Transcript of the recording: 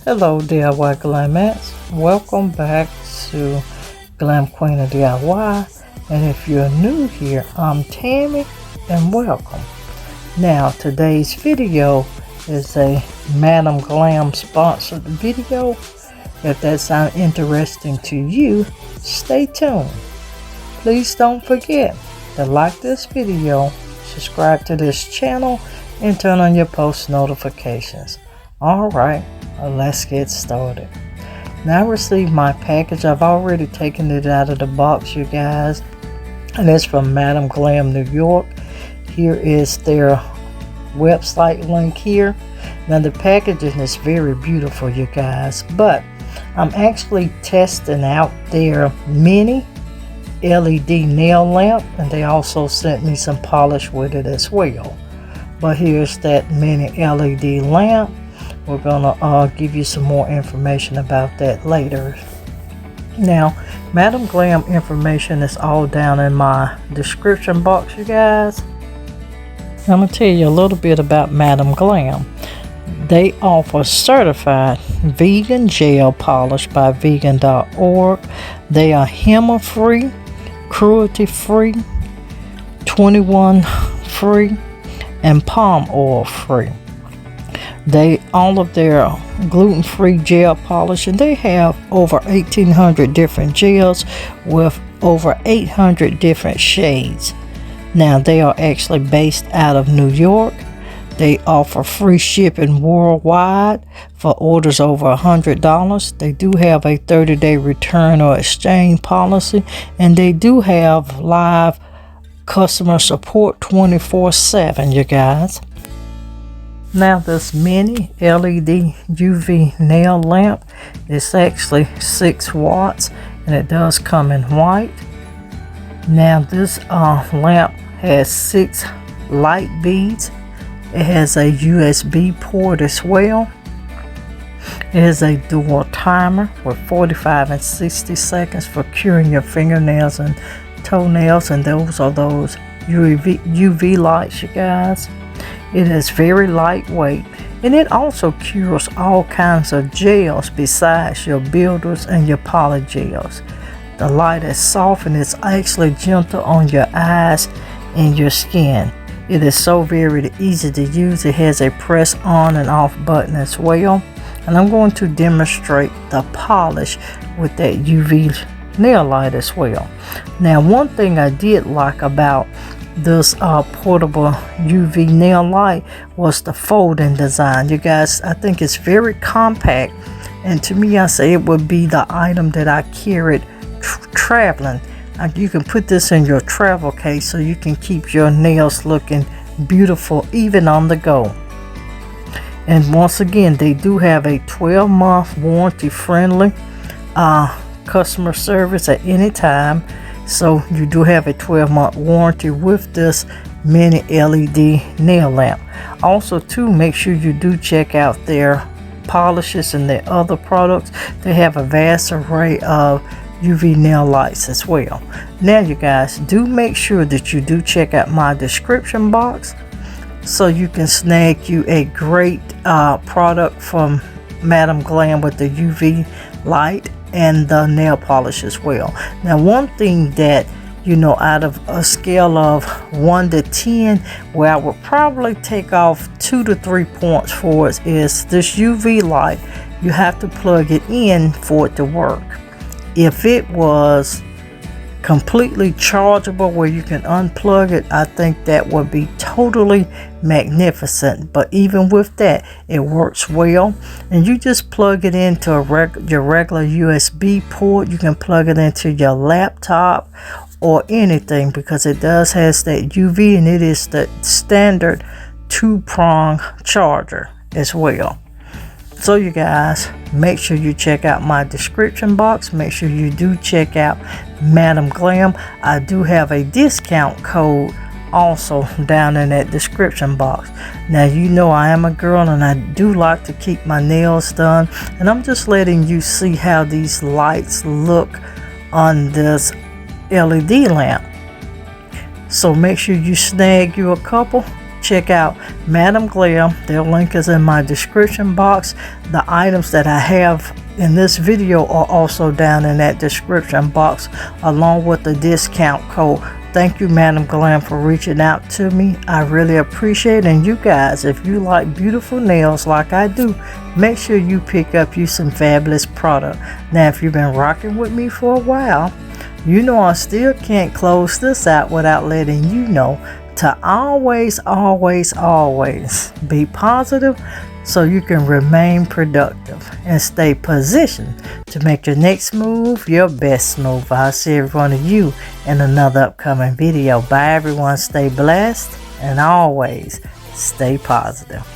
Hello DIY Glamettes, welcome back to Glam Queen of DIY, and if you're new here, I'm Tammy and welcome. Now today's video is a Madam Glam sponsored video. If that sounds interesting to you, stay tuned. Please don't forget to like this video, subscribe to this channel, and turn on your post notifications. Alright, let's get started. Now I received my package. I've already taken it out of the box, you guys, and it's from Madam Glam New York. Here is their website link here. Now the packaging is very beautiful, you guys, but I'm actually testing out their mini LED nail lamp, and they also sent me some polish with it as well. But here's that mini LED lamp. We're gonna give you some more information about that later. Now, Madam Glam information is all down in my description box, you guys. I'm gonna tell you a little bit about Madam Glam. They offer certified vegan gel polish by vegan.org. They are HEMA free, cruelty free, 21 free, and palm oil free. All of their gluten-free gel polish, and they have over 1,800 different gels with over 800 different shades. Now they are actually based out of New York. They offer free shipping worldwide for orders over $100. They do have a 30-day return or exchange policy, and they do have live customer support 24/7, you guys. Now this mini LED UV nail lamp is actually 6 watts, and it does come in white. Now this lamp has 6 light beads. It has a USB port as well. It has a dual timer with 45 and 60 seconds for curing your fingernails and toenails, and those are those UV lights, you guys. It is very lightweight, and it also cures all kinds of gels besides your builders and your poly gels. The light is soft and it's actually gentle on your eyes and your skin. It is so very easy to use. It has a press on and off button as well, and I'm going to demonstrate the polish with that UV nail light as well. Now one thing I did like about this portable UV nail light was the folding design, you guys. I think it's very compact, and to me, I say it would be the item that I carried traveling. You can put this in your travel case so you can keep your nails looking beautiful even on the go. And once again, they do have a 12-month warranty friendly customer service at any time. So you do have a 12-month warranty with this mini LED nail lamp. Also too, make sure you do check out their polishes and their other products. They have a vast array of UV nail lights as well. Now you guys, do make sure that you do check out my description box so you can snag you a great product from Madam Glam with the UV light and the nail polish as well. Now one thing that, you know, out of a scale of 1 to 10, where I would probably take off 2 to 3 points for it, is this UV light. You have to plug it in for it to work. If it was completely chargeable where you can unplug it, I think that would be totally magnificent. But even with that, it works well, and you just plug it into your regular USB port. You can plug it into your laptop or anything, because it does has that UV, and it is the standard 2-prong charger as well. So you guys, make sure you check out my description box. Make sure you do check out Madam Glam. I do have a discount code also down in that description box. Now you know I am a girl and I do like to keep my nails done, and I'm just letting you see how these lights look on this LED lamp. So make sure you snag you a couple. check out Madam Glam. Their link is in my description box. The items that I have in this video are also down in that description box, along with the discount code. Thank you, Madam Glam, for reaching out to me. I really appreciate it. And you guys, if you like beautiful nails like I do, make sure you pick up you some fabulous product. Now, if you've been rocking with me for a while, you know I still can't close this out without letting you know to always, always, always be positive, so you can remain productive and stay positioned to make your next move your best move. I'll see every one of you in another upcoming video. Bye everyone, stay blessed and always stay positive.